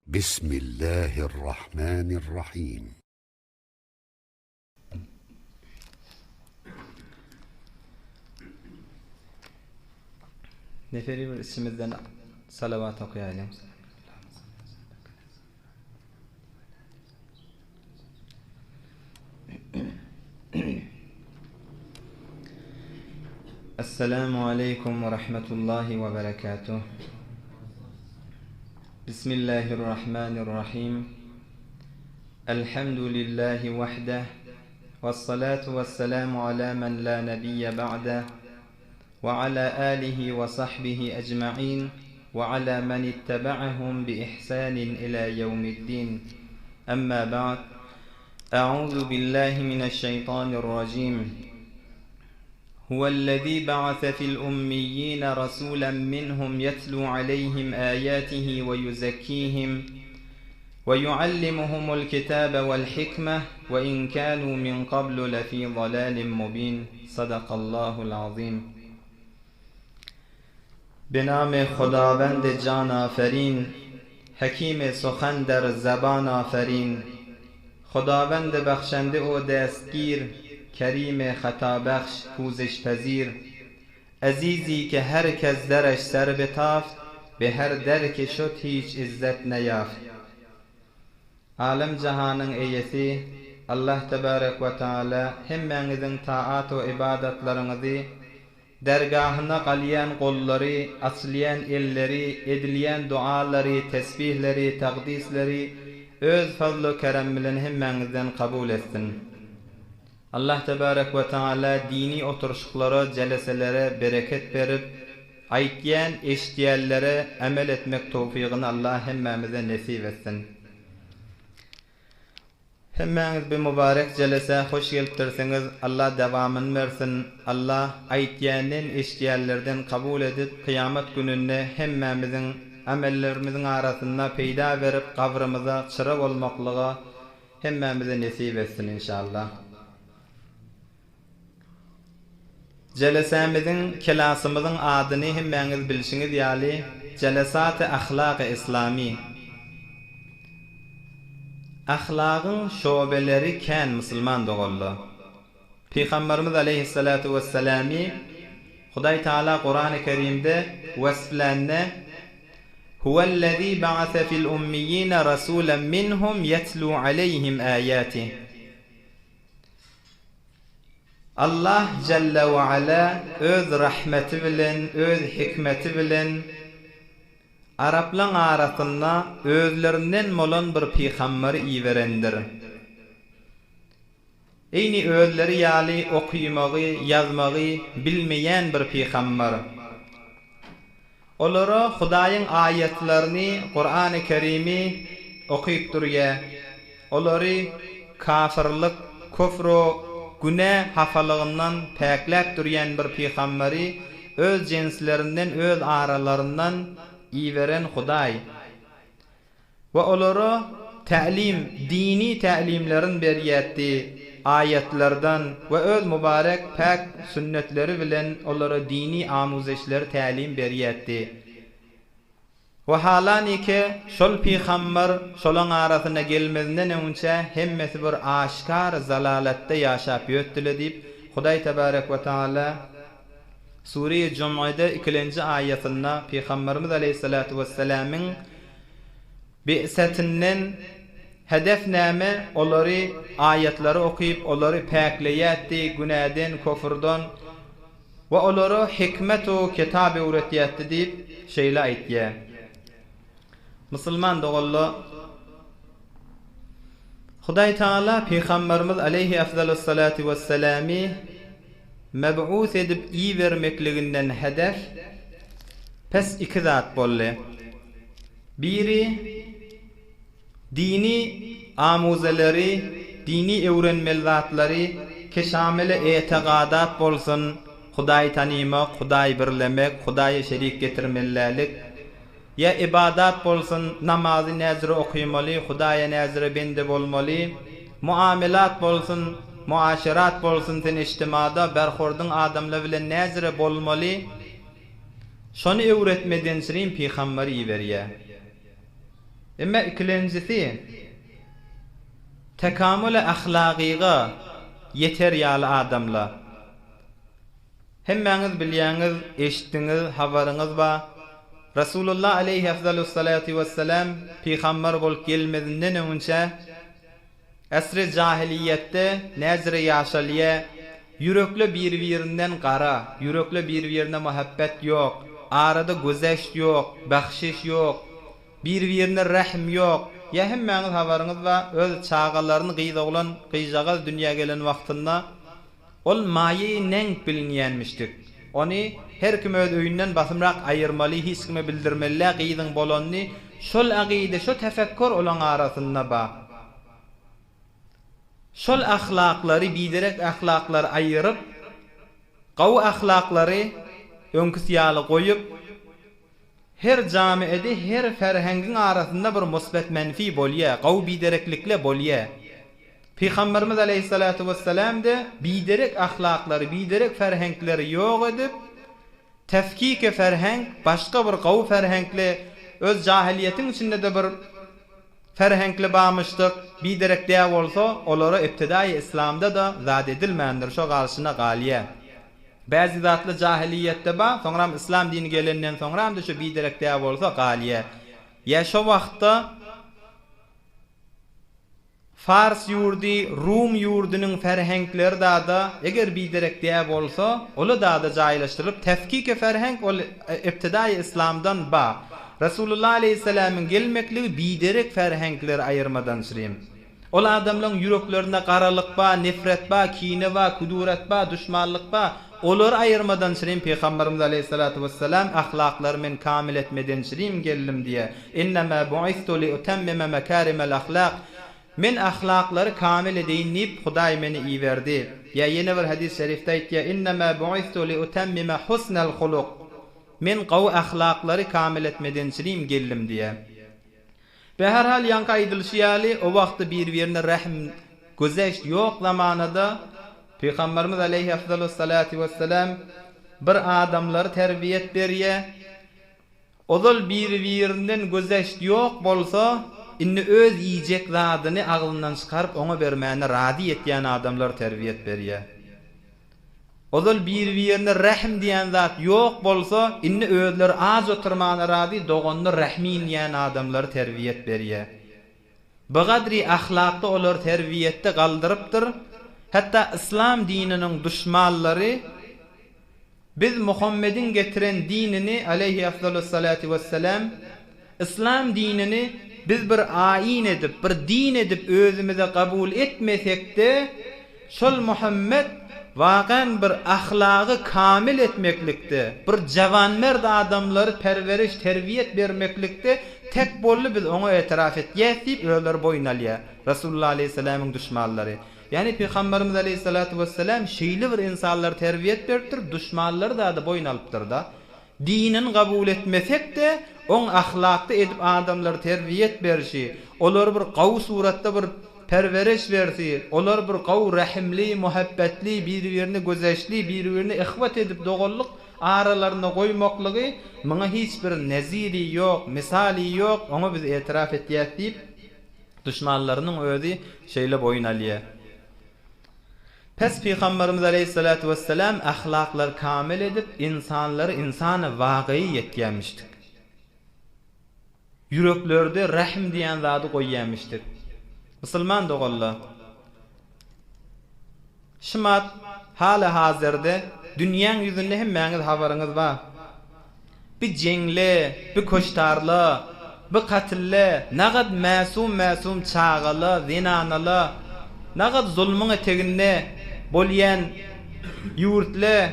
بسم الله الرحمن الرحيم. Neferi bir isimizden salavat okuyalım. Esselamu aleyküm ve rahmetullahi ve berekatuh. Bismillahirrahmanirrahim. Elhamdülillahi vahdeh. Vessalatu vesselamu ala men la nebiyye ba'deh. Ve ala alihi ve sahbihi ecma'in. Ve ala men ittaba'ahum bi ihsanin ila yevmiddin. Amma ba'd. A'udhu billahi mineşşeytanirracim. هو الذي بعث في الأميين رسولا منهم يتلو عليهم آياته ويزكيهم ويعلمهم الكتاب والحكمة وإن كانوا من قبل لفي ضلال مبين صدق الله العظيم. بنام خداوند جان آفرین، حکیم سخن در زبان آفرین. خداوند بخشنده و دستگیر، کریم خطا بخش پوزش پذیر. عزیزی که هر کس درش سر بتافت، به هر در که شد هیچ عزت نیافت. عالم جهانın eyesi Allah Tebarek ve Teala hemmenizin taat ve ibadetlerinizi, dergahına qaliyan qolları, açlayan elleri, edilen duaları, tesbihleri, takdisleri öz fazl-ı kerem bilen hemmenizden kabul etsin. Allah Tebarek ve Teala dini oturuşuklara, celeselere bereket verip, aytyen eşdiyellere amel etmek tevfikini Allah hemmemize nesip etsin. Hemmeniz bir mübarek celese hoş geliptirsiniz. Allah devamını versin. Allah aytyenin eşdiyellerden kabul edip, kıyamet gününde hemmemizin amellerimizin arasında peyda verip, kabrımıza çırak olmaklığa hemmemize nesip etsin inşallah. Celesemizin, kelasımızın adını hemmeniz bilişiniz yali Celesat-ı Ahlak-ı İslami. Ahlakın şobeleri ken Müslüman doğullu. Peygamberimiz aleyhissalatu vesselami Huday Teala Kur'an-ı Kerim'de vesflenne huvellezî ba'ase fil ummiyyîne rasûlen minhum yetlû aleyhim âyâtih. Allah Celle ve Ala öz rahmeti bilen, öz hikmeti bilen Araplan arasında özlerinden molan bir peygamberi iverendir. Eyni özleri yali okuymağı, yazmağı bilmeyen bir peygamber. Olara Hudayın ayetlerini, Kur'an-ı Kerim'i okuyup durya. Olary kafirlik, küfru, günah hafalığından päklep duryan bir peygamberi öz cinslerinden, öz aralarından iveren Huday. Ve olara ta'lim, dini ta'limlerin beriyetdi ayetlerden ve öz mübarek pek sünnetleri bilen olara dini amuzeşleri ta'lim beriyetdi. Ve halani ki şol peygamber şolun arasına gelmezinden önce hemmesi bir aşkar zalalette yaşap yöttüle deyip Huday Tebarek ve Teala Sure-i Cum'a'da 2. ayetinde Peygamberimiz Aleyhissalatu vesselam'ın bi'setinden hedefname onları ayetleri okuyup onları pekleyetti günahdan, küfürden ve onları hikmet o kitabı öğretiyetti deyip şeyle aytiye. Müslüman doğullu Huday Teala Peygamberimiz aleyhi afdalus salatu vesselami meb'us edip iyi vermekliginden hedef pes iki zat bolle. Biri dini amuzeleri, dini öğrenmeli zatları keşamele etiqadat bolsun, Huday tanımak, Huday birlemek, Huday'a şerik getirmelilik. Ya ibadat bolsun, namazı nezre okuymalı, Hudaya nezre bende bolmalı, muamelat bolsun, muaşerat bolsun, sen içtimada berhordun adamla bilen nezre bolmalı. Şonu öğretmeden süreyim peygamberi iveriye. Emma ikincisi tekamül-i ahlakiga yeter ýaly adamla. Hemmäňiz bilýäňiz, eşitdiňiz, habaryňyz bar. Rasulullah aleyhi afdalus salatu vesselam peýgamber bolup gelmedinden öňçe asr-ı jahiliyetde näzire ýaşalýa, yürekli bir-birinden gara, yürekli bir-birine muhabbet ýok, arada gözeşt ýok, bahşiş ýok, bir-birine rahm ýok. Ya hemmäňiz habaryňyz bar, öz çağalaryny gyýdaglan, gyýjagaz dünýä gelen wagtynda ol maýy neng bilinýänmişdik. Ony her kim öz öýünden basymrak aýyrmaly, hiç kime bildirmeli, gyýdyň bolanyny şol agyda, şo tefekkür olan arasynda bar. Şol ahlaklary, biderek ahlaklary aýyryp, gaw ahlaklary öňküsýaly goýup, her jamiýede, her ferhengiň arasynda bir musbat menfi bolýa, gaw bidereklikle bolýa. Peygamberimiz aleyhissalatu vesselam de biderek ahlaklary, biderek ferhengleri ýok edip, tefkike ferheng, başga bir gaw ferhengli, öz jahiliyetiň içinde de bir ferhengli barmışdyk, biderek däw bolsa, olara ibtidai İslamda da zat edilmändir, şo garşyna galýa. Bäzi zatly jahiliyetde bar, soňram İslam dini gelenden soňram da şo biderek däw bolsa galýa. Ya şo wagtda Fars ýurdy, Rum ýurdunyň ferhengleri da eger biderek däw bolsa, ola da jaýlaşdyryp tefkike ferheng ol ibtidai İslamdan bar. Rasulullah aleyhisselam'ın gelmekligi biderek ferhengleri ayırmadan süreyim. Ol adamlaryň yüreklerinde garalyk ba, nefret ba, kine ba, kuduret ba, düşmanlyk ba, olar ayırmadan süreyim. Peygamberimiz aleyhissalatu vesselam ahlaklary men kamil etmeden süreyim geldim diye. Innema bu'istu li utemmima makarimel ahlak. Men ahlaklary kamil edeýin diýip Hudaý meni iýerdi. Ya ýene bir hadis şerifde aýtdy, innema bu'istu li utemmima husnal huluq. Men gaw ahlaklary kamil etmeden süreyim geldim diye. Be her hal ýanka aýdylşýaly o wagtda bir-birine rahm gözeşt ýok zamanada Peygamberimiz aleyhi afdalus salatu vesselam bir adamlary terbiyet berýär. Ozal bir-birinden gözeşt ýok bolsa, inni öz yiyecek zadyny aglyndan çykaryp oňa bermäni rady etýän adamlar terbiyet berýär. Ozal bir-birine rahm diýen zat ýok bolsa, inni özleri az oturmany rady, doganyny rahmin diýen adamlar terbiyet berýär. Bu gadry ahlakda olar terbiyetde galdyrypdyr. Hatta İslam dininiň düşmanlary biz Muhammed'in getiren dinini aleyhi afdalus salatu vesselam, İslam dinini biz bir ayin edip, bir din edip özümüze kabul etmesek de şol Muhammed wagän bir ahlagy kamil etmeklikde, bir jawanmerd adamlary perweriş, terbiyet bermeklikde tek bolly biz oňa etiraf etýäsip öler boýnalýar. Rasulullah aleyhissalamyň düşmanlary. Yani Peygamberimiz aleyhissalatu vesselam şeýle bir insanlar terbiyet beripdir, düşmanlary da boyun alypdyr da. Dinin kabul etmesek de on ahlakda edip adamlar terbiyet berşi, olar bir gaw suratda bir perweriş bersi, olar bir gaw rahimli, muhabbetli, bir-birini gözeşli, bir-birini ihwat edip dogallyk aralaryna goýmaklygy maňa hiç bir neziri ýok, misali ýok, oňa biz etiraf etýäs diýip düşmanlarynyň özi şeýle boyun alýar. Pes Peygamberimiz aleyhissalatu vesselam ahlaklar kamil edip insanları insana wagy yetýänmişdik. Yüreklerde rahm diýen zady goýýanmışdyk. Musulman dogallar. Şumat hala hazırda dünýäň ýüzünde hemmäňiz habaryňyz bar. Bir jeňle, bir koştarla, bir katille, nagad mäsum çağala, zinanala, nagad zulmyň eteginde bolýan ýurtla,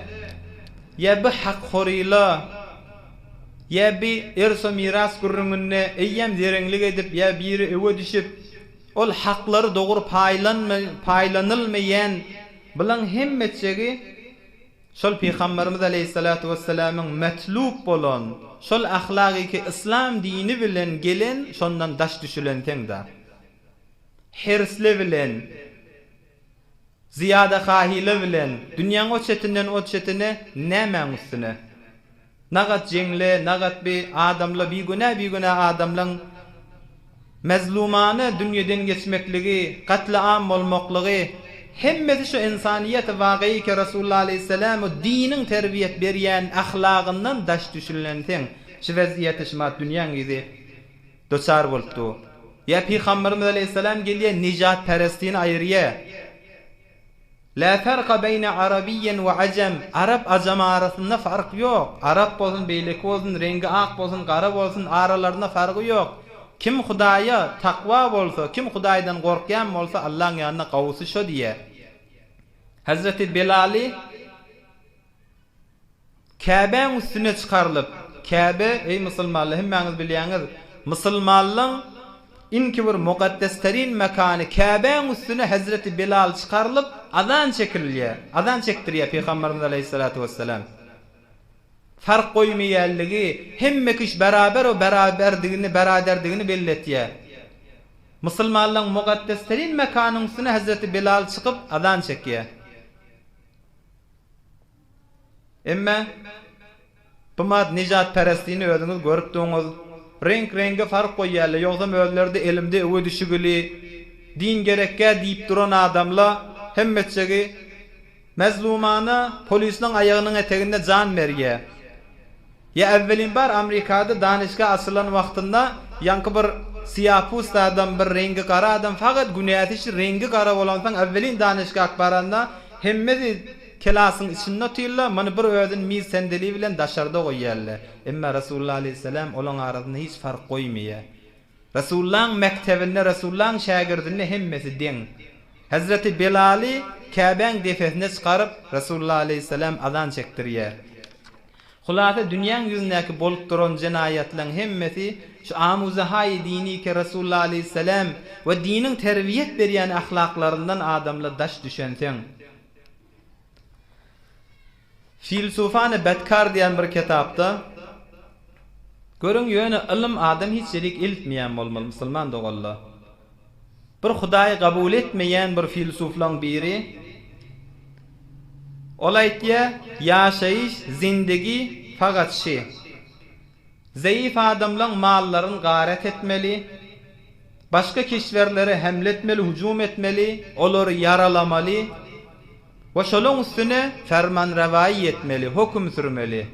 ya bir hakhoryla, ya bir erso miras gurrungyny eýem zereňlik edip, ya biri öwe düşüp, ol haklary dogry paýlanylmaýan bilen hemmetçegi şol Peygamberimiz aleyhissalatu vesselamyň metlub bolan şol ahlaky ki İslam dini bilen gelen şondan daş düşülen teňde. Hirsli bilen, ziyada kahile bilen, dünýäň o çetinden o çetine nämen üstüne. Nagat jeňle, nagat bir adamla bir güne adamlaň mezlumane dünýeden geçmekligi, katlaam bolmaklygy, hemmesi şu insaniyet wagyi ki Resulullah aleyhisselam o dinin terbiyet berýän ahlagyndan daş düşülensen, şu vaziyet şumat dünýäň gizi doçar bolupdy. Ya Peygamberimiz aleyhisselam gelýär nijat perestini aýyrýar. La farqa beyne arabiyyen ve acem. Arap acem arasında fark yok. Arap bolsun, beýleki bolsun, rengi ak bolsun, gara bolsun, aralarında farkı yok. Kim Hudaýa takwa bolsa, kim Hudaýdan gorkýan bolsa Allahyň ýanyna gawusy şo diýe. Hazreti Bilali Käbeň üstüne çykarylyp, Käbe ey musulmanlar hemmäňiz bilýäňiz, musulmanlaryň inki bir muqaddesterin mekani Käbeň üstüne Hazreti Bilal çykarylyp azan çekilýär. Azan çekdirýär Peygamberimiz aleyhissalatu vesselam. Fark koymaýanlygy, hemme kiş beraber o beraderdigini belletýär. Musulmanlaryň muqaddesterin mekanyň üstüne Hazreti Bilal çykyp azan çekýär. Emma bu mad nijat perestini özüňiz görüp durýaňyz. Renk-renge fark koýýarlar. Ýogsa möllerde elimde öwe düşügili, din gerekkä diýip duran adamlar hemmetçegi mezlumana polisiniň aýagynyň eteginde jan berýär. Ya evvelin bar Amerikada danışga asılan wagtynda ýanky bir siyapus adam, bir rengi kara adam, fakat günäti şu rengi kara bolansaň evvelin danışga akbaranda hemmesi kelasyň içinde oturýarlar, mana bir öýdün miz sendeli bilen daşarda goýýarlar. Emma Resulullah aleyhisselam olaň arasynda hiç fark goýmaýar. Resulullah'ın mektebinde, Resulullah'ın şagirdinde hemmesi deň. Hazreti Bilali Käbeň defesine çykaryp Resulullah aleyhisselam azan çekdirýär. Hulasa dünýäň ýüzündäki bolup duran jenayatlaryň hemmesi şu amuzahay dini ki Resulullah aleyhisselam we diniň terbiyet berýän ahlaklaryndan adamlar daş düşenseň. Filsufane Bedkar diýen bir kitapda görüň ýöne ilim adam hiç jelik iltmeýän bolmaly musulman dogallar. Bir Hudaýy kabul etmeýän bir filsuflaryň biri ol aýtýar, ýaşaýyş, zindigi fagat şi. Zayıf adamlaryň mallaryny garet etmeli, başka kişilerlere hemletmeli, hücum etmeli, olary yaralamaly we şolaň üstüne fermanrawaý etmeli, hökm sürmeli.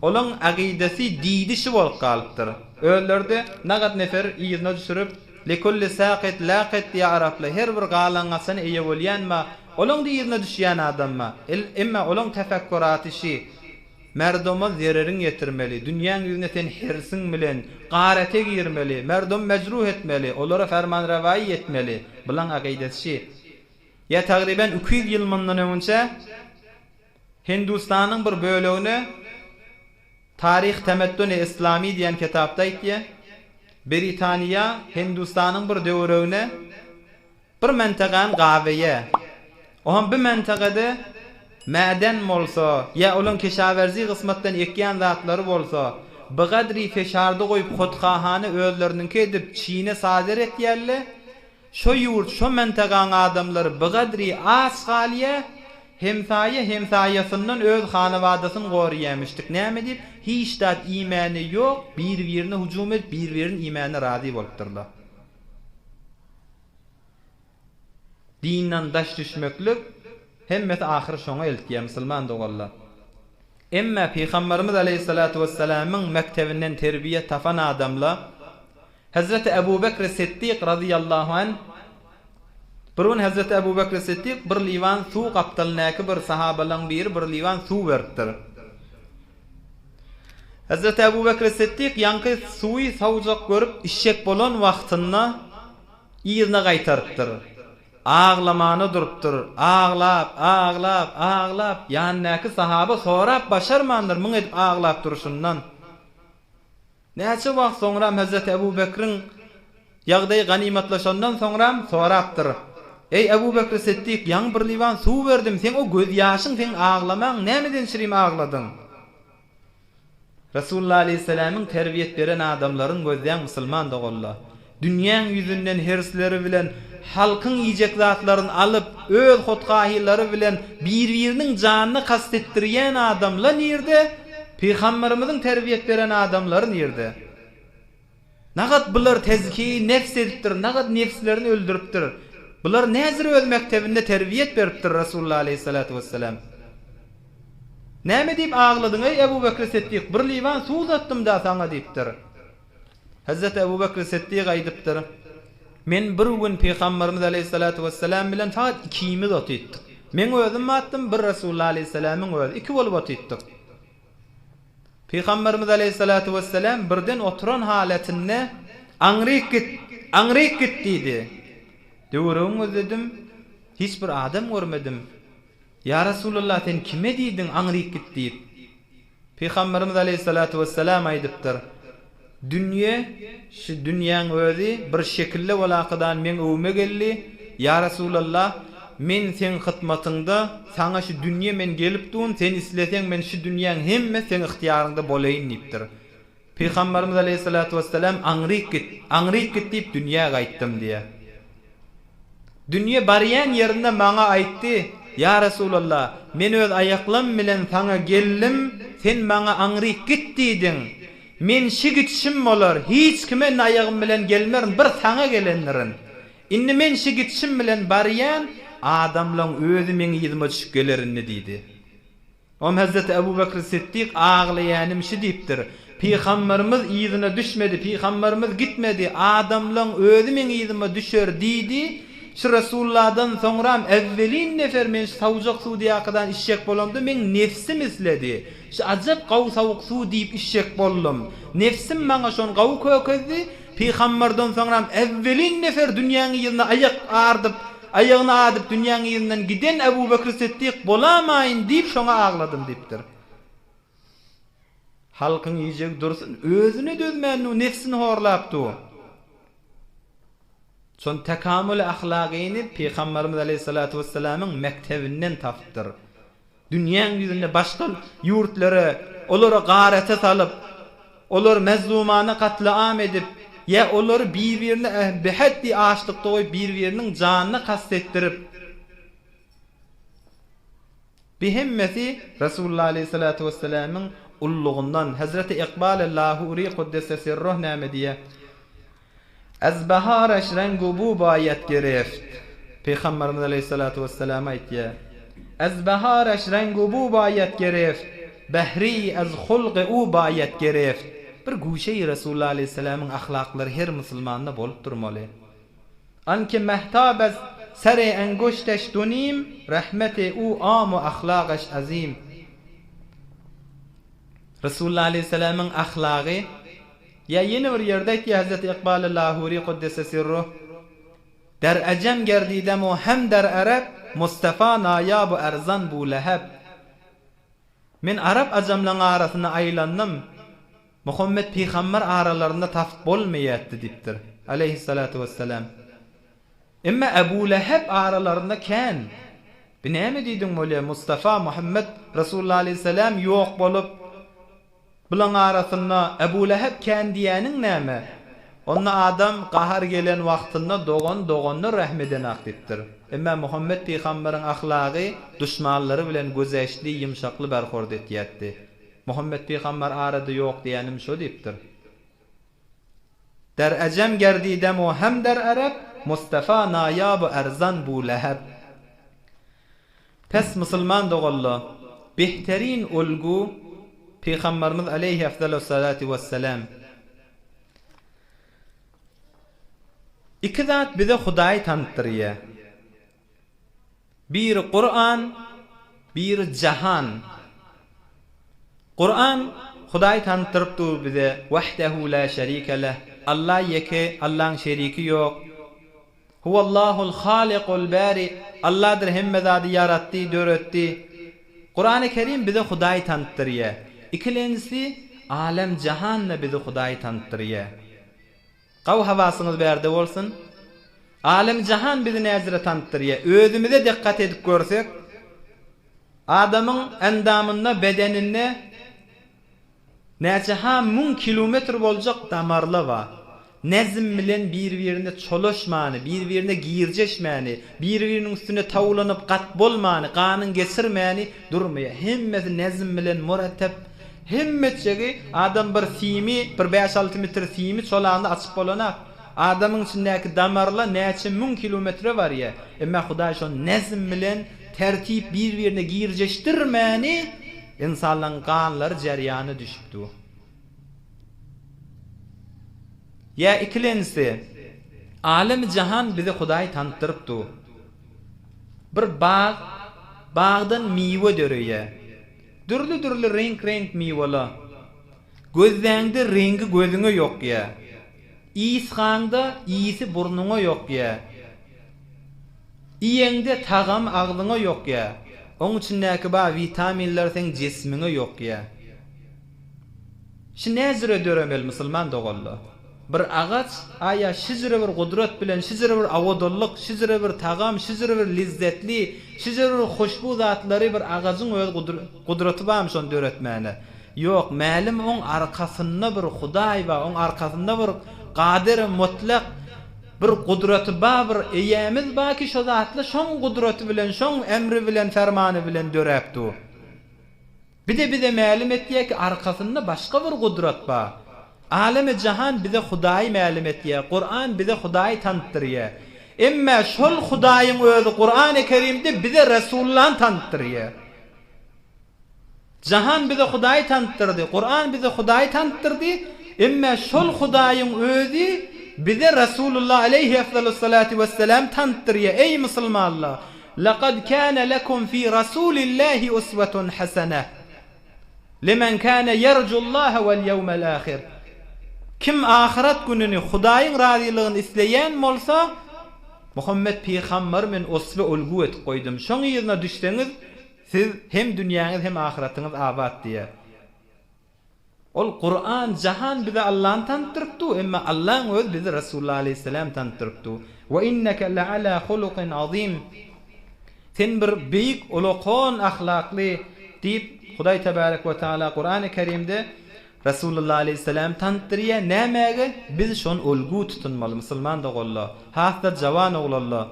Olaň aqidesi diýdişi bolup galypdyr. Öýlerde nagat nefer ýyzyna düşürüp likulli saqit laqit diýe araply her bir galangasyny eýe bolýanma, olaň ýyzyna düşýän adamma, emma olaň tefekkuraty şi merdoma zererin getirmeli, dünýäň ýüzüne sen hirsiň bilen garete girmeli, merdum mecruh etmeli, olara fermanrawaý etmeli. Bulan aqidesi şi. Ya taqriban 200 ýyl mundan öňçe Hindustanyň bir bölegine Tarih Temettün İslami diýen kitapda aýtdy. Britaniýa Hindustanyň bir döwregine bir mentagaň gaweýe. Ohan bu mentagada maden bolsa, ya olan keşaverzi kısmatdan ekýän zatlary bolsa, bu gadri feşarda goýup hotkahany özleriniňki edip çiğne sazer etýärler. Şo ýurt, şo mentagaň adamlary bu gadri az galýa hemsaýasyndan öz hanawadasyny gorýamışdyk. Näme diýip? Hiç dat imani ýok, bir-birine hücum edip bir-biriniň imani razy bolupdyrlar. Dinden daş düşmeklik hemmeti ahir şoňa eltýär musulman dogallar. Emma Peygamberimiz aleyhissalatu vesselamyň mektebinden terbiýe tafan adamlar Hazreti Ebu Bekr Siddiq radıyallahu anh Burun Hazreti Ebu Bekr Siddiq bir liwan suw gapdylnaky bir sahabalyň biri bir liwan suw beripdir. Hazreti Ebu Bekr Siddiq ýanky suwy sawjak görüp işek bolan wagtynda ýyzyna gaýtarypdyr. Ağlamany durupdyr. Ağlap. Ýanyňky sahaba sorap başarmandyr müň edip ağlap duruşundan. Näçe wagt soňra Hazreti Ebu Bekriň ýagdaý ganimatlaşandan soňra sorapdyr. Ey Ebu Bekr Siddiq, ýaň bir liwan suw berdim, sen o göz ýaşyň, sen ağlamaň, nämeden şirim ağladyň? Resulullah aleyhisselam'ın terbiyet beren adamlaryň gözleýän musulman dogallar. Dünýäň ýüzünden hersleri bilen halkyň ýijek zatlaryny alyp öz hotkahylary bilen bir-biriniň janyny kastetdirýän adamlar nirde? Peygamberimiziň terbiyet beren adamlary nirde? Nagat bular tezki nefs edipdir, nagat nefslerini öldürüpdir. Bular näzir öz mektebinde terbiyet beripdir Rasulullah aleyhissalatu vesselam. Näme diýip agladyň ey Ebu Bekr Siddiq? Bir liwan suw uzatdym da saňa diýipdir. Hazreti Ebu Bekr Siddiq aýdypdyr. Men bir gün Peygamberimiz aleyhissalatu vesselam bilen faqat ikimiz otýdyk. Men özüm atdym, bir Rasulullah aleyhissalamyň özü iki bolup otýdyk. Peygamberimiz aleyhissalatu vesselam birden oturan halatinde aňryk git diýdi. Döwrüňiz dedim, hiç bir adam görmedim. Ya Rasulullah sen kime diýdiň aňryk git diýip? Peygamberimiz aleyhissalatu vesselam aýdypdyr. Dünýe, şu dünýäň özü bir şekilde walaqadan men öwme geldi. Ya Rasulullah, men sen hytmatynda saňa şu dünýe men gelipdüm, sen isleseň men şu dünýäň hemme sen ihtiýarynda bolaýyn diýipdir. Peygamberimiz aleyhissalatu vesselam aňryk git diýip dünýäge aýtdym diýe. Dünýe barýan ýerinde maňa aýtdy, ya Rasulullah, men öz aýaklarym bilen saňa geldim, sen maňa aňryk git diýdiň. Men şigitşim bolar, hiç kime aýagym bilen gelmerin, bir saňa gelenlerin. Inni men şigitşim bilen barýan adamlaň özü meni ýyzyma düşüp gelerini diýdi. Om Hazreti Ebu Bekr Siddiq aglaýanym şu diýipdir. Peygamberimiz ýyzyna düşmedi, peygamberimiz gitmedi, adamlaň özü meni ýyzyma düşer diýdi. Şu Resulullah'dan sonra evvelin nefer men sawjak suw diýakadan işşek bolamdy, men nefsim isledi. Şu ajab gaw sawuk suw diýip işşek boldum. Nefsim maňa şon gaw kökezdi. Peygamberden sonra evvelin nefer dünýäň ýyzyna aýagyny adyp dünýäň ýyzynyň giden Ebu Bekr Siddiq bolamaýyn diýip şoňa agladym diýipdir. Halkyň ýyjek dursun, özüne dözmän nefsini horlapdy. Son tekamül ahlakyny Peygamberimiz aleyhissalatu vesselamyň mektebinden tapdyr. Dünýäň ýüzünde başga ýurtlary olara garete salyp, olar mezlumana katlaam edip, ya olar bir-birine beheddi açlykda goýup bir-biriniň janyny kastetdirip, bihemmeti Rasulullah aleyhissalatu vesselamyň ullugundan Hazreti Iqbal Allahuri kuddese sirruh näme diýe? Az baharaş rengu bu bayet gereft. Peygamberimiz aleyhissalatu vesselam aýtdy. Az baharaş rengu bu bayet gereft. Bahri az hulqi u bayet gereft. Bir guşey Rasulullah aleyhissalamyň ahlaklary her musulmanda bolup durmaly. Anki mehtabaz sere engoşteş dunim rahmeti u amu ahlaqaş azim. Rasulullah aleyhissalamyň ahlagy ya yeni bir yerde ki Hazreti Iqbal Allahuri kuddese sirruh der acem gerdidem o hem der Arab Mustafa nayabu erzan bu leheb. Men Arab acamlaryň arasyna aýlandym. Muhammed Peygamber aralarında taft bolmaýatdy diýipdir aleyhissalatu vesselam. Emma Ebu Leheb aralarında kän. Binäme diýdiň moly Mustafa Muhammed Rasulullah aleyhissalam ýok bolup bulan arasynda Ebu Leheb kän diýäniň näme? Onda adam qahar gelen wagtynda dogan rahmeden akdipdir. Emma Muhammed Peygamberiň ahlaky düşmanlary bilen gözeşli, ýumşakly berhord etýärdi. Muhammed Peygamber arada ýok diýänim şo diýipdir. Der acem gerdidem o hem der Arab Mustafa nayab erzan bu leheb. Pes musulman dogalla behterin ulgu Peygamberimiz aleyhi efdalus salatu vesselam. İki zat bize Hudaýy tanıtdyrýar. Bir Kur'an, bir jahan. Kur'an Hudaýy tanıtdyrypdyr bize vahdehu la şerike leh. Allah yeke, Allah'ın şeriki yok. Huwallahul haliqul bari. Allah'dır hemme zady yaratdy, döretdi. Kur'an-ı Kerim bize Hudaýy tanıtdyrýar. İkilenisi alem jahanna bize Hudaýy tanıtdyrýar. Gaw hawasyňyz berde bolsun. Alem jahan bizi näzire tanıtdyrýar. Özümize dikkat edip görsek, adamyň endamyna, bedenine näçe mun kilometr boljak damarlar bar. Nezm bilen bir-birine çoloşmany, bir-birine giýirjeşmäni, bir-biriniň üstüne tawlanyp gat bolmany, ganyň geçirmäni durmaýar. Hemmesi nezm bilen murattap Hemmetçegi adam bir simi, bir 5-6 metre simi çolağında açıp bolana. Adamın içindeki damarla neçe 1000 kilometre var ya. Emma Hudaý şon nezm bilen tertip bir-birine girjeşdirmeni insanların kanları jaryanı düşüpdi. Ya ikilensi alem jahan bize Hudaý tanıtırıpdy. Bir bağdan miwe dörüye. Dürlü renk miwala. Gözleňde rengi gözüňe ýok ya. İýsgaňda iýsi burnuňa ýok ya. Iýeňde tagam aglyňa ýok ya. Oň içindäki ba vitaminler seň jesmiňe ýok ya. Şu näzire döremel musulman dogalla. Bir agaç aya şizire bir gudrat bilen, şizire bir awodollyk, şizire bir tagam, şizire bir lezzetli, şizire bir hoşbu zatlary bir agacyň öz gudraty barmy şonu döretmäne. Yok, mälim oň arkasynda bir Hudaý we oň arkasynda bir Qadir mutlak bir gudraty bar, bir eýemiz bar ki şo zatly şoň gudraty bilen, şoň emri bilen, fermany bilen döräpdi. Bize mälim etdiýär ki arkasynda başga bir gudrat bar. Alemi jahan bize Hudaý mälim etdiýär. Qur'an bize Hudaý tanıtdyrýar. Emma şol Hudaýyň özü Qur'an-ı Kerimde bize Resulullah'y tanıtdyrýar. Jahan bize Hudaý tanıtdyrdy, Qur'an bize Hudaý tanıtdyrdy. Emma şol Hudaýyň özü bize Resulullah aleyhi efdalus salatu vesselam tanıtdyrýar. Ey musulmanlar, laqad kana lekum fi Rasulillahi uswatun hasanah. Limen kana yerjullaha vel yevmel ahir. Kim ahiret gününi Hudaýyň razylygyny isleýän bolsa, Muhammed peýgamber men osby ulgu etip goýdum. Şoň ýerine düşseňiz, siz hem dünýäňiz hem ahiretiňiz abad diýär. Ol Qur'an jahan bize Allah'ın tanıtırıpdı, emma Allah'ın öz bize Resulullah aleyhisselam tanıtırıpdı. Ve inneke le'ala hulukin azim. Sen bir büyük ulukon ahlaklı deyip Hudaý tebarek ve taala Qur'an-ı Kerim'de Resulullah aleyhisselam tanıtdyrýar. Nämäge? Biz şonu ulgu tutunmaly musulman dogalla. Hasda jawan oglallar.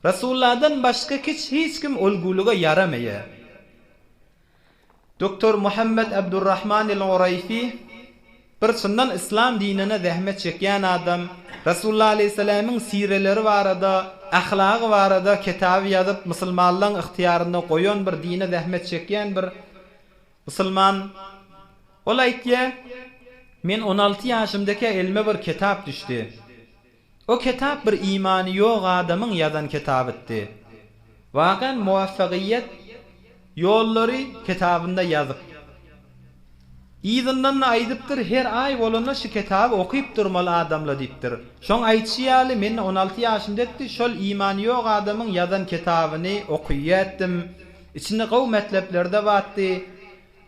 Resulullah'dan başka hiç kim ulguluga yaramaýar. Doktor Muhammed Abdurrahman el-Urayfi bir sunnan İslam dinine zähmet çekýän adam, Resulullah aleyhisselam'ın sireleri barada, ahlagy barada kitaby ýazyp musulmanlaryň ihtiýaryna goýan bir dine zähmet çekýän bir musulman. Ol aýtýar, men 16 ýaşymdaki elime bir kitap düşdi. O kitap bir imany ýok adamyň ýazan kitabydy. Wagan muwaffagyýet ýollary kitabynda ýazyp. Ýyzyndan aýdypdyr, her aý bolanda şu kitaby okyp durmaly adamlar diýipdir. Şoň aýtýaly men 16 ýaşymda şol imany ýok adamyň ýazan kitabyny okuyýatdym. İçinde gowy metleplerde batdy.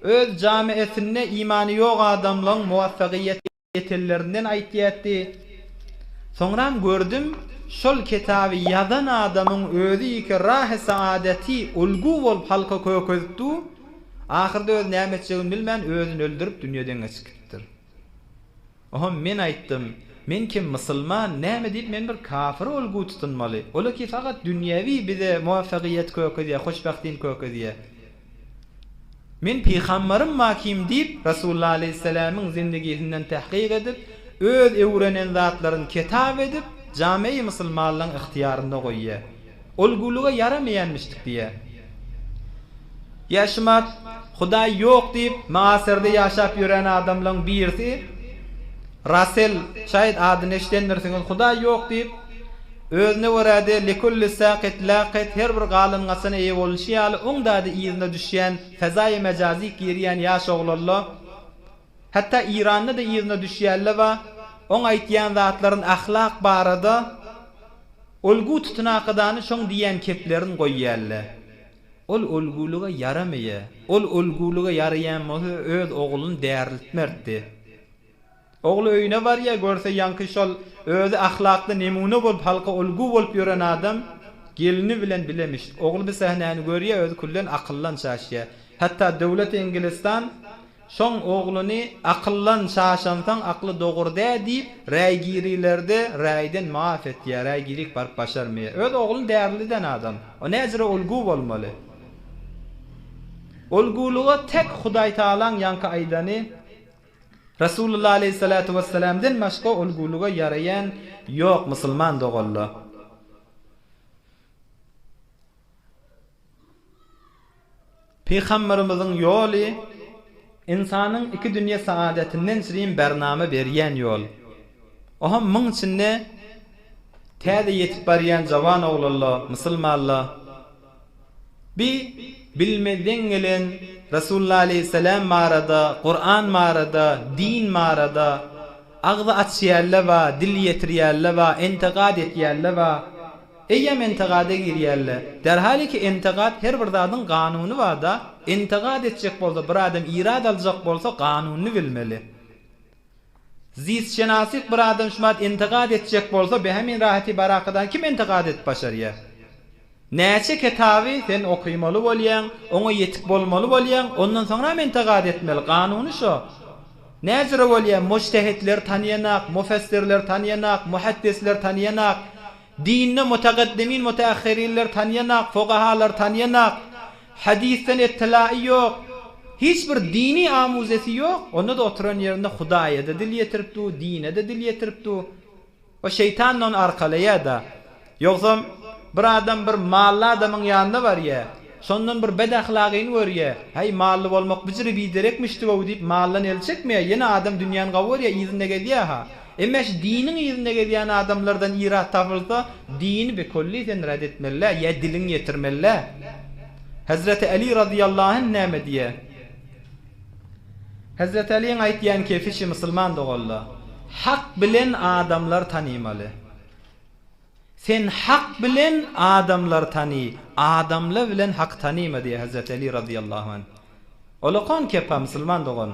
Öz jamiýetine imany ýok adamlaryň muwaffagyýet ýetellerinden aýtýatdy. Soňram gördüm, şol kitaby ýazan adamyň özü iki rahy saadeti ulgu bolup halka kökezdi. Ahirde öz näme etjegini bilmän özüni öldürüp dünýeden geçipdir. Oha men aýtdym, men kim musulman näme diýip men bir kafir ulgu tutunmaly. Ola ki faqat dünýäwi bize muwaffagyýet kökezýär, hoşbahtin kökezýär. Men peýgamberim makim diýip Resulullah aleyhisselam'yň zindegisinden tahqiq edip, öz öwrenen zatlaryny kitap edip, jami musulmanlaryň ihtiýarynda goýýar. Ulguluga yaramaýanmışdyk diýär. Yaşamak, Hudaý ýok diýip maasirde ýaşap ýören adamlaryň birisi Rasel şaýat adyny eşdendirsiňiz, Hudaý ýok diýip özüne göräde likulli saqit laqit her bir galyngasyna eýe bolýaly oňda-da ýyzyna düşýän fezaý mejazi girýän ýaş oglanlar, hatta Iranda da ýyzyna düşýärler we oň aýtýan zatlaryň ahlak barada ulgu tutunakydany şoň diýen keplerini goýýarlar. Ol ulguluga yaramaýar. Ol ulguluga yaraýan bolsa öz ogluny däriltmerdi. Oglu öýüne barýa görse ýanky şol özü ahlakly nemune bolup halka ulgu bolup ýören adam gelini bilen bilemiş. Oglu bir sahnäni görýär, özü kullen akyllan şaşýar. Hatta döwlet Englistan şoň ogluny akyllan şaşansaň akly dogurda diýip raýgirilerde raýdan maaf etýär. Raýgirik barp başarmaýar. Öz ogluny därliden adam. O näzire ulgu bolmaly. Olguluğa tek Hudaý Taala'ň ýanky aýdany Rasulullah aleyhissalatu vesselam'dan başga olguluğa yarayan yok musulman dogolla. Peygamberimizin ýoly insanyň iki dünýä saadetinden sürýän bername berýän ýol. Oha müň içinde täze ýetip barýan jawan oglanlar, musulmanlar bilmeden gelen Rasulullah aleyhisselam marada, Kur'an marada, din marada, ağzı açýarlar we dil ýetirýärler we intiqad etýärler we eýem intiqada girýärler. Derhali ki intiqad her bir zadyň kanuny bar da, intiqad etjek bolsa, bir adam irad aljak bolsa kanuny bilmeli. Zisşenasik bir adam şumat intiqad etjek bolsa, behemin rahati barakadan kim intiqad et başarýar? Näçe kitaby sen okuýmaly bolýan, oňa ýetip bolmaly bolýan, ondan soňra intiqad etmeli. Kanuny şo. Näzire bolýan? Mujtehidler tanıyanak, mufassirler tanıyanak, muhaddisler tanıyanak, dinni mutaqaddimin mutaahhirinler tanıyanak, fuqahalar tanıyanak, hadisten ittila'i ýok, hiç bir dini amuzesi ýok. Onda da oturan ýerinde Hudaýa da dil ýetiripdi, dine de dil ýetiripdi. O şeytan onu arkalaya da. Ýoksa bir adam bir mallı adamın ýanynda bar ýa, sondan bir bedahlagyny görýär. Hay mally bolmak bijiri biderekmişdi o diýip mallan elçekmeýär. Ýene adam dünýäni gawurýar, ýyzynda gelýär ha. Emma şu dinin ýyzynda gelýän adamlardan irat tapylsa, dini be kolli sen rad etmeliler, ýa dilin ýetirmeliler. Hazreti Ali radıyallahu anh näme diýär? Hazreti Ali'nin aýtýan kefişi musulman dogolla. Hak bilen adamlar tanymaly. Sen hak bilen adamlar tany, adamlar bilen hak tanyma diýär Hazreti Ali radıyallahu anh. Olaqan kepa musulman dogon.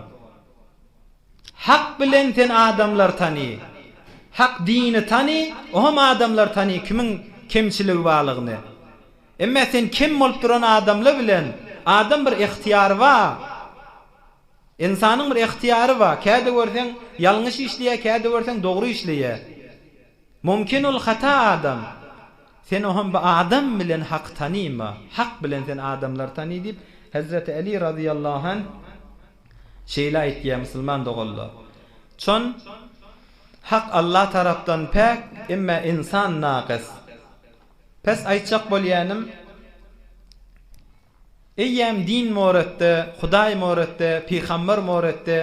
Hak bilen sen adamlar tany. Hak dini tany, ohm adamlar tany kimin kemçiligi barlygyny. Emma sen kim bolup duran adamlar bilen adam bir ihtiyar var. İnsanyň bir ihtiyary var. Käde görseň ýalňyş işleýär, käde görseň dogry işleýär. Mumkinul hata adam. Sen ohm bu adam bilen hak tanyma. Hak bilen sen adamlar tany diýip Hazreti Ali radıyallahu anh şeýle aýtýar musulman dogolla. Çon hak Allah tarapdan pek, emma insan naqis. Pes aýtjak bolýanym, eýem din moratda, Hudaý moratda, peýgamber moratda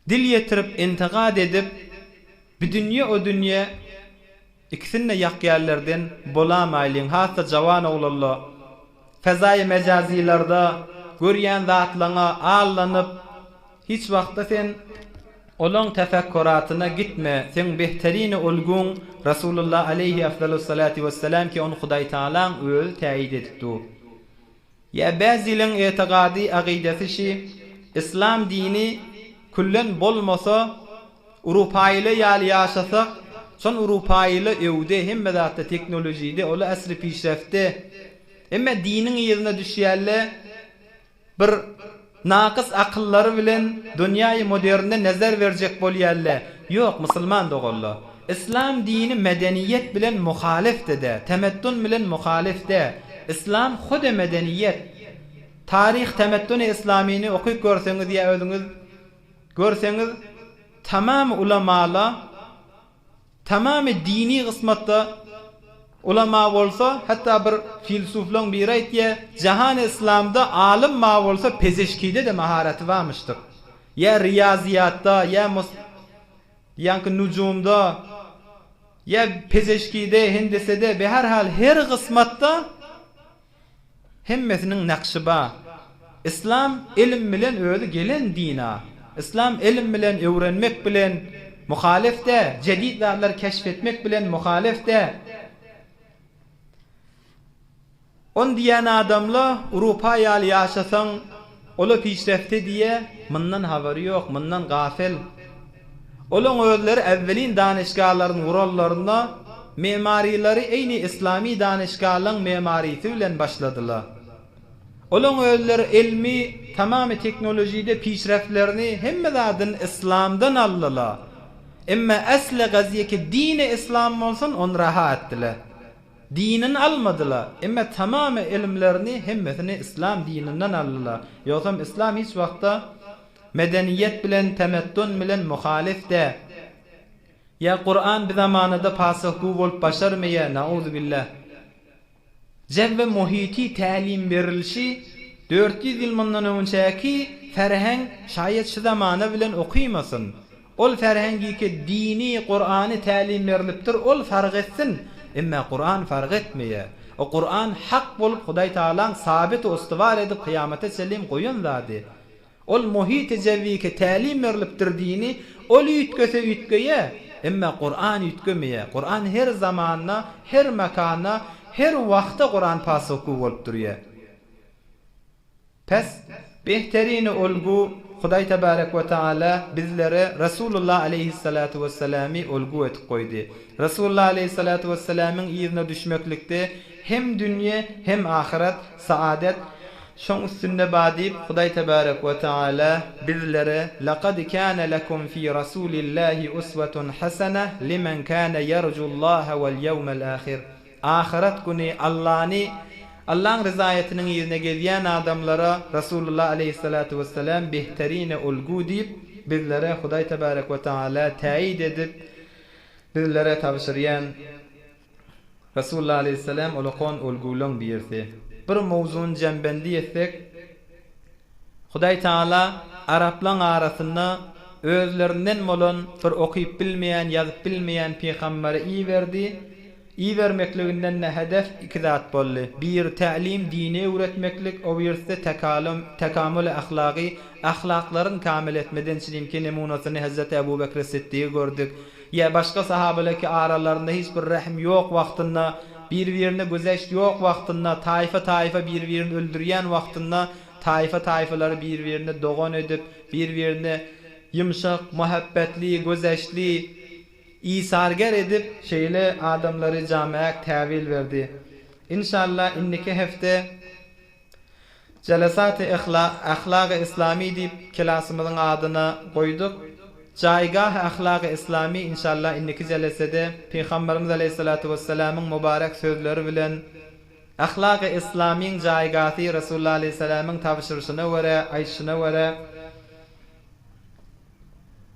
dil ýetirip intiqad edip bir dünýä o dünýä ikisini ýakýarlardan bolamaýlyň. Hatda jawan oglanlar fezai mecazilarda görýän zatlaryňa allanyp hiç wagtda sen olan tefekkuratyna gitme. Sen behterini olgun Rasulullah aleyhi afdalus salatu vesselam ki onu Hudaý Taala'ň öýü täýid etdi. Ya bazıların etiqadi aqidesi şi İslam dini kullen bolmasa Urupaýly ýaly ýaşasak, son Urupaýly öwde hemme zatda teknolojide ola asry pişrefde. Emma diniň ýerine düşýärler bir naqis akıllary bilen dünýäyi modernde nazar berjek bolýarlar. Ýok musulman dogollar. İslam dini medeniyet bilen muhalifde, temettün bilen muhalifde. İslam hude medeniyet. Tarih temettün İslamini okuyup görseňiz ýa özüňiz görseňiz tamam ulamalar, tamam dini kısmatda ulama bolsa, hatta bir filsuflaň biri aýtýar, jahan İslamda alim ma bolsa pezeşkide de maharati barmyşdyr. Ya riyaziyatda, ya ýa-ni nujumda, ya pezeşkide, hendesede, be her hal her kısmatda hemmesiniň nakşy bar. İslam ilim bilen öýdi gelen dina. İslam ilim bilen öwrenmek bilen muhalifde, jedid zatlar keşfetmek bilen muhalifde. On diýen adamlar Urupa ýaly ýaşasaň, ola pişrefte diye mundan habary ýok, mundan gafil. Olaň özleri evvelin danışgahlaryň gurallaryna memarileri eýni islami danışgahlaryň memarisi bilen başladylar. Olaň özleri ilmi, tamamy teknolojide pişreflerini hemme zadyn İslamdan aldylar. Emma asly gazyeki dini İslam bolsun on rahat etdiler. Dinini almadılar. Ama tamamı ilimlerini hemmesini İslam dininden aldılar. Yoksa İslam hiç vakta medeniyet bilen, temettün bilen muhalif de. Ya Kur'an bir zamanında pasıhku bolup başarmaya, nauzubillah. Cevve muhiti talim verilişi 400 yıl bundan önceki ferheng şayet şu zamana bilen okuymasın. Ol ferhengi ki dini Kur'an'ı talim veriliptir, ol fark etsin. Amma Kur'an fark etmeye. O Kur'an hak bolup Huday Ta'alan sabit ustuvar edip kıyamete selim koyun zadi. Ol muhiti cevvi ki talim veriliptir dini, ol ütköse ütköye. Amma Kur'an ütkömeye. Kur'an her zamanna, her mekana, her vaqta Kur'an pasıhku bolup duruyor. Pes behterini olgu Huday Tebarek ve Teala bizlere Resulullah aleyhissalatu vesselam'ı olgu etip koydu. Resulullah aleyhissalatu vesselam'ın izine düşmeklikte hem dünya hem ahiret saadet şon üstünde badip Huday Tebarek ve Teala bizlere laqad kana lekum fi Rasulillahi uswatun hasene limen kana yercullaha vel yevmel ahir. Ahiret günü Allah'ın rızayetinin yerine gelen adamlara Resulullah aleyhissalatu vesselam behterine olgu deyip bizlere Huday Tebarek ve Teala tayid edip bizlere tavşiryen Resulullah aleyhissalam olukon olgulun birisi. Bir mevzun cembendi etsek Huday Teala Araplan arasında özlerinden olan bir okuyup bilmeyen, yazıp bilmeyen peygamberi iyi verdi. İyi vermekliğinden ne hedef iki zat bollu. Bir ta'lim dini öğretmeklik, o birisi tekamül ahlaki, ahlakların kamil etmeden çilimki nemunasını Hazreti Ebu Bekir Siddiq'i gördük. Ya başka sahabelerki aralarında hiçbir rahim yok vaktinde, birbirini güzeş yok vaktinde, taife birbirini öldürüyen vaktinde, taifeleri birbirini doğan edip, birbirini yumuşak, muhabbetli, güzeşli, İsarger edip şeyle adamları camiye tevil verdi. İnşallah inniki hefte Celasat-ı Ahlak-ı İslami deyip klasımızın adına koyduk. Caygah-ı Ahlak-ı İslami inşallah inniki celasede Peygamberimiz Aleyhissalatu vesselam'ın mübarek sözleri bilen Ahlak-ı İslami'nin caygahı Resulullah Aleyhisselam'ın tavşirişine vere, ayşine vere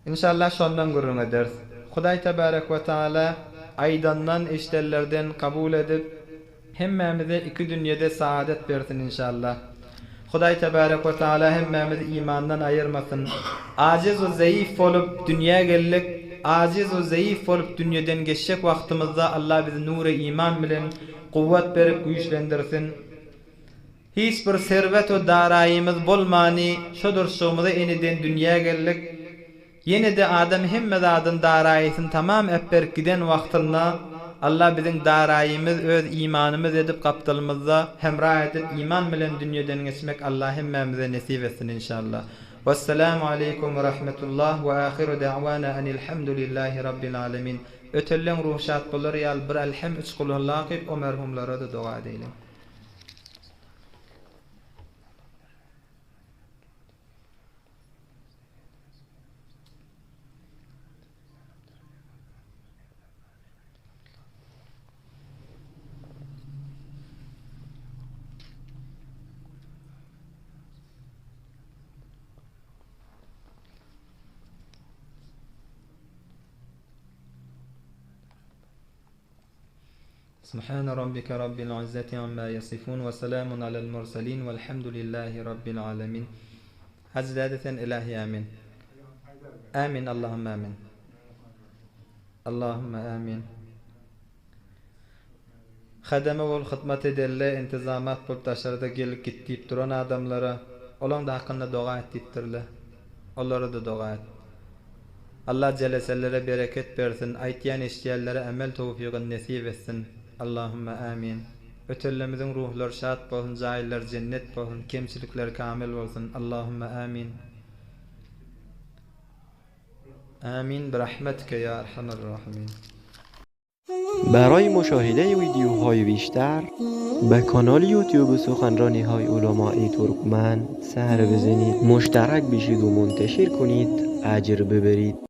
İnşallah şondan gurrun ederiz. Huday Tebarek ve Teala aydandan işlerlerden kabul edip hemmemize iki dünyada saadet versin inşallah. Huday Tebarek ve Teala hemmemizi imandan ayırmasın. Aciz ve zayıf olup dünya gellik, aciz ve zayıf olup dünyadan geçecek vaktimizde Allah bizi nur-i iman bilen kuvvet verip güçlendirsin. Hiçbir servet ve darayimiz bolmani, şudur şumuza eniden dünya gellik. Yine de adam hemme zadın darayisini tamam epberk giden vaktında Allah bizim darayimiz öz imanımız edip kaptılımızda hemrah edip iman bilen dünyadan geçmek Allah hemmemize nasip etsin inşallah. Vesselamu aleykum ve rahmetullah ve ahiru da'vana enilhamdülillahi rabbil alemin. Ötellen ruhşat bulur yal bir elhem üç kulullah qib o merhumlara da dua edelim. Subhane rabbike rabbil izzati amma yasifun ve selamun alel mursalin velhamdülillahi rabbil alemin. Hazreten ilahi amin. Amin Allahümme amin. Allahümme amin. Hademe ol hizmet ederle intizamat bulup taşlarda gelip gittiğip duran adamlara olan da hakkında dua ettirle. Onlara da dua et. Allah celesellere bereket versin. Aytyan işyerlere amel tevfiqini nasip etsin. Allahümme amin. Ötellemizin ruhlar şad bolsun, cahiller cennet bolsun, kemçilikler kamil olsun. Allahümme amin. Amin برحمتك یا ارحم الراحمین. برای مشاهده ویدیوهای بیشتر به کانال یوتیوب سخنرانی های علمای ترکمن سر بزنید، مشترک بشید و منتشر کنید، اجر ببرید.